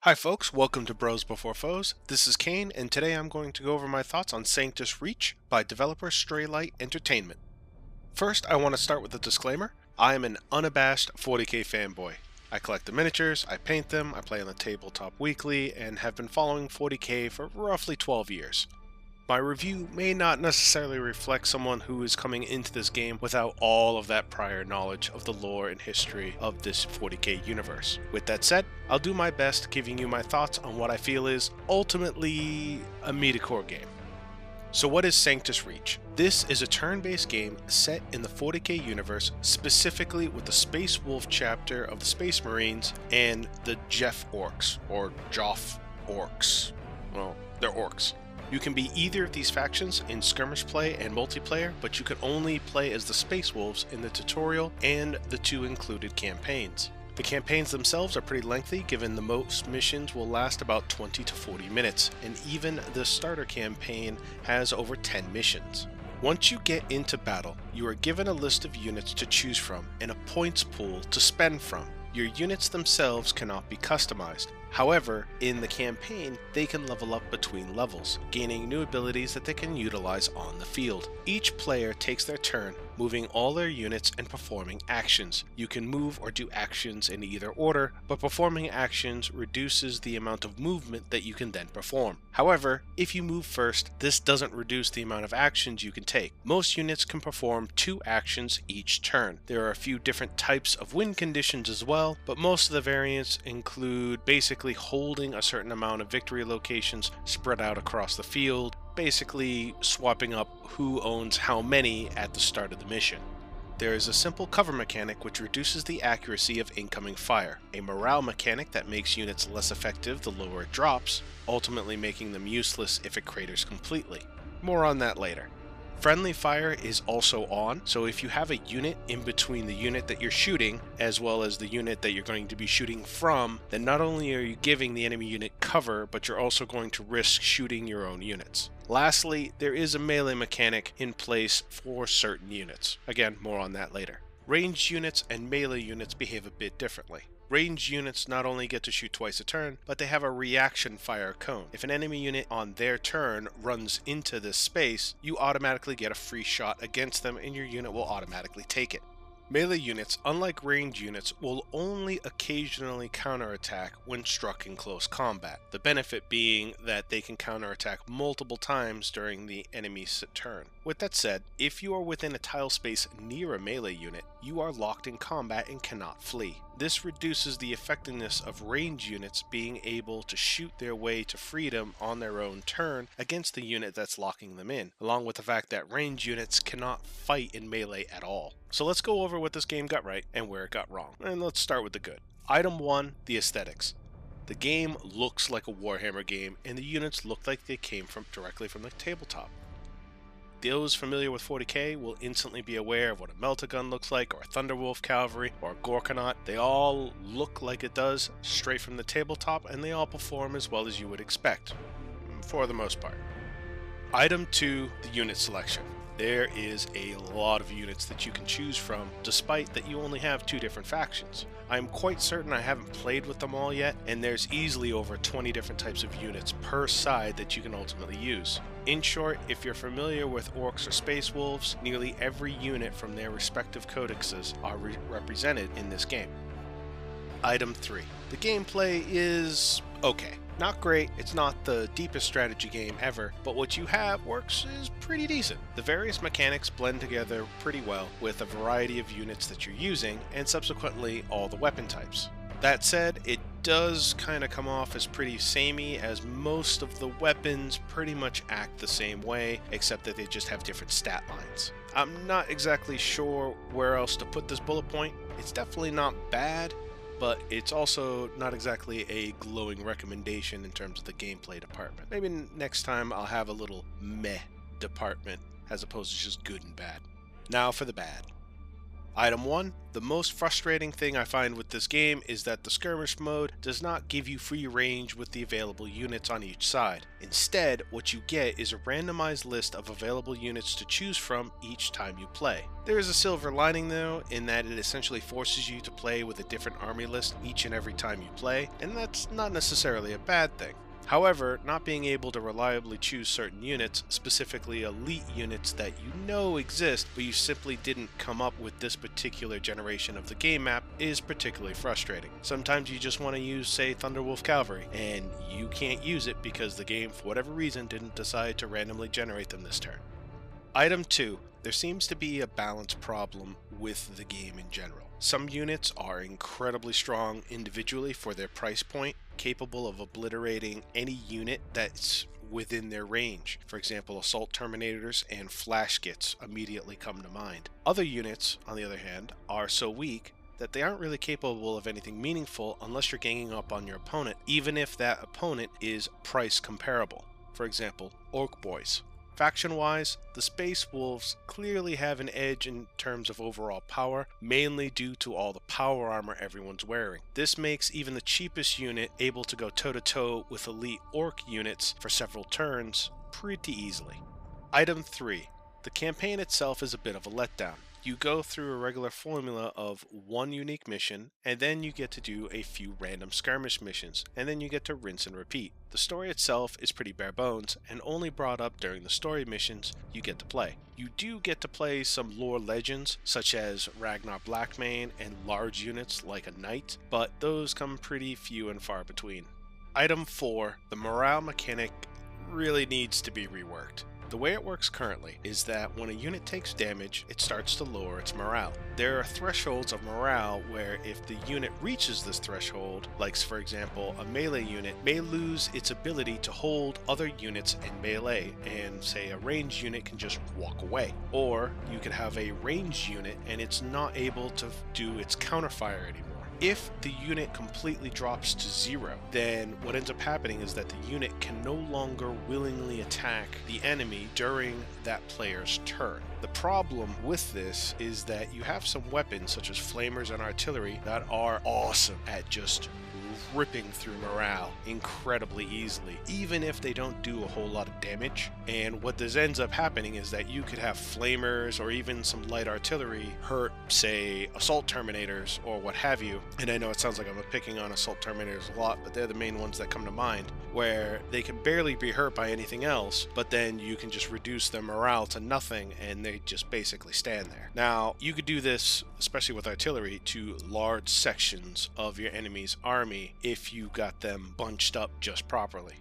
Hi folks, welcome to Bros Before Foes. This is Caine, and today I'm going to go over my thoughts on Sanctus Reach by developer Straylight Entertainment. First, I want to start with a disclaimer. I am an unabashed 40k fanboy. I collect the miniatures, I paint them, I play on the tabletop weekly, and have been following 40k for roughly 12 years. My review may not necessarily reflect someone who is coming into this game without all of that prior knowledge of the lore and history of this 40k universe. With that said, I'll do my best giving you my thoughts on what I feel is ultimately a metacore game. So what is Sanctus Reach? This is a turn-based game set in the 40k universe, specifically with the Space Wolf chapter of the Space Marines and the Jeff Orcs, or Joff Orcs. Well, they're orcs. You can be either of these factions in skirmish play and multiplayer, but you can only play as the Space Wolves in the tutorial and the two included campaigns. The campaigns themselves are pretty lengthy, given the most missions will last about 20 to 40 minutes, and even the starter campaign has over 10 missions. Once you get into battle, you are given a list of units to choose from and a points pool to spend from. Your units themselves cannot be customized. However, in the campaign, they can level up between levels, gaining new abilities that they can utilize on the field. Each player takes their turn, moving all their units and performing actions. You can move or do actions in either order, but performing actions reduces the amount of movement that you can then perform. However, if you move first, this doesn't reduce the amount of actions you can take. Most units can perform 2 actions each turn. There are a few different types of win conditions as well, but most of the variants include basically holding a certain amount of victory locations spread out across the field, basically swapping up who owns how many at the start of the mission. There is a simple cover mechanic which reduces the accuracy of incoming fire, a morale mechanic that makes units less effective the lower it drops, ultimately making them useless if it craters completely. More on that later. Friendly fire is also on, so if you have a unit in between the unit that you're shooting, as well as the unit that you're going to be shooting from, then not only are you giving the enemy unit cover, but you're also going to risk shooting your own units. Lastly, there is a melee mechanic in place for certain units. Again, more on that later. Ranged units and melee units behave a bit differently. Ranged units not only get to shoot twice a turn, but they have a reaction fire cone. If an enemy unit on their turn runs into this space, you automatically get a free shot against them and your unit will automatically take it. Melee units, unlike ranged units, will only occasionally counterattack when struck in close combat, the benefit being that they can counterattack multiple times during the enemy's turn. With that said, if you are within a tile space near a melee unit, you are locked in combat and cannot flee. This reduces the effectiveness of ranged units being able to shoot their way to freedom on their own turn against the unit that's locking them in, along with the fact that ranged units cannot fight in melee at all. So let's go over what this game got right and where it got wrong. And let's start with the good. Item 1, the aesthetics. The game looks like a Warhammer game, and the units look like they came directly from the tabletop. Those familiar with 40k will instantly be aware of what a Meltagun looks like, or a Thunderwolf Cavalry, or a Gorkanaut. They all look like it does straight from the tabletop, and they all perform as well as you would expect, for the most part. Item 2, the unit selection. There is a lot of units that you can choose from, despite that you only have 2 different factions. I'm quite certain I haven't played with them all yet, and there's easily over 20 different types of units per side that you can ultimately use. In short, if you're familiar with orcs or space wolves, nearly every unit from their respective codexes are represented in this game. Item 3. The gameplay is okay. Not great, it's not the deepest strategy game ever, but what you have works is pretty decent. The various mechanics blend together pretty well with a variety of units that you're using, and subsequently all the weapon types. That said, it does kind of come off as pretty samey, as most of the weapons pretty much act the same way, except that they just have different stat lines. I'm not exactly sure where else to put this bullet point. It's definitely not bad, but it's also not exactly a glowing recommendation in terms of the gameplay department. Maybe next time I'll have a little meh department as opposed to just good and bad. Now for the bad. Item 1. The most frustrating thing I find with this game is that the skirmish mode does not give you free range with the available units on each side. Instead, what you get is a randomized list of available units to choose from each time you play. There is a silver lining though, in that it essentially forces you to play with a different army list each and every time you play, and that's not necessarily a bad thing. However, not being able to reliably choose certain units, specifically elite units that you know exist but you simply didn't come up with this particular generation of the game map, is particularly frustrating. Sometimes you just want to use, say, Thunderwolf Cavalry, and you can't use it because the game, for whatever reason, didn't decide to randomly generate them this turn. Item 2. There seems to be a balance problem with the game in general. Some units are incredibly strong individually for their price point, capable of obliterating any unit that's within their range. For example, Assault Terminators and Flash Gits immediately come to mind. Other units, on the other hand, are so weak that they aren't really capable of anything meaningful unless you're ganging up on your opponent, even if that opponent is price comparable. For example, Orc Boys. Faction-wise, the Space Wolves clearly have an edge in terms of overall power, mainly due to all the power armor everyone's wearing. This makes even the cheapest unit able to go toe-to-toe with elite Orc units for several turns pretty easily. Item 3. The campaign itself is a bit of a letdown. You go through a regular formula of one unique mission, and then you get to do a few random skirmish missions, and then you get to rinse and repeat. The story itself is pretty bare bones, and only brought up during the story missions you get to play. You do get to play some lore legends, such as Ragnar Blackmane and large units like a knight, but those come pretty few and far between. Item 4. The morale mechanic really needs to be reworked. The way it works currently is that when a unit takes damage, it starts to lower its morale. There are thresholds of morale where if the unit reaches this threshold, like for example a melee unit may lose its ability to hold other units in melee, and say a ranged unit can just walk away. Or you could have a ranged unit and it's not able to do its counterfire anymore. If the unit completely drops to 0, then what ends up happening is that the unit can no longer willingly attack the enemy during that player's turn. The problem with this is that you have some weapons such as flamers and artillery that are awesome at just ripping through morale incredibly easily, even if they don't do a whole lot of damage. And what this ends up happening is that you could have flamers or even some light artillery hurt, say, Assault Terminators or what have you. And I know it sounds like I'm picking on Assault Terminators a lot, but they're the main ones that come to mind, where they can barely be hurt by anything else, but then you can just reduce their morale to nothing and they just basically stand there. Now, you could do this, especially with artillery, to large sections of your enemy's army if you got them bunched up just properly.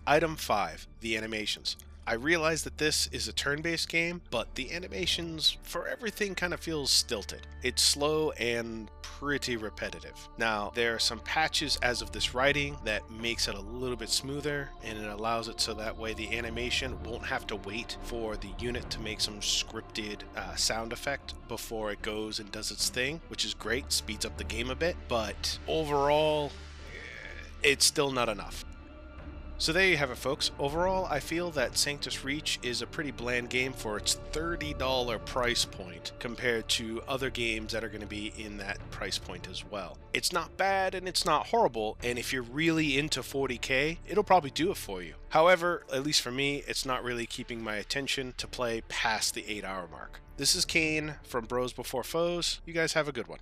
Item 5. The animations. I realize that this is a turn-based game, but the animations for everything kind of feels stilted. It's slow and pretty repetitive. Now, there are some patches as of this writing that makes it a little bit smoother, and it allows it so that way the animation won't have to wait for the unit to make some scripted sound effect before it goes and does its thing, which is great, speeds up the game a bit, but overall, it's still not enough. So there you have it, folks. Overall, I feel that Sanctus Reach is a pretty bland game for its $30 price point compared to other games that are going to be in that price point as well. It's not bad and it's not horrible, and if you're really into 40k, it'll probably do it for you. However, at least for me, it's not really keeping my attention to play past the 8-hour mark. This is Caine from Bros Before Foes. You guys have a good one.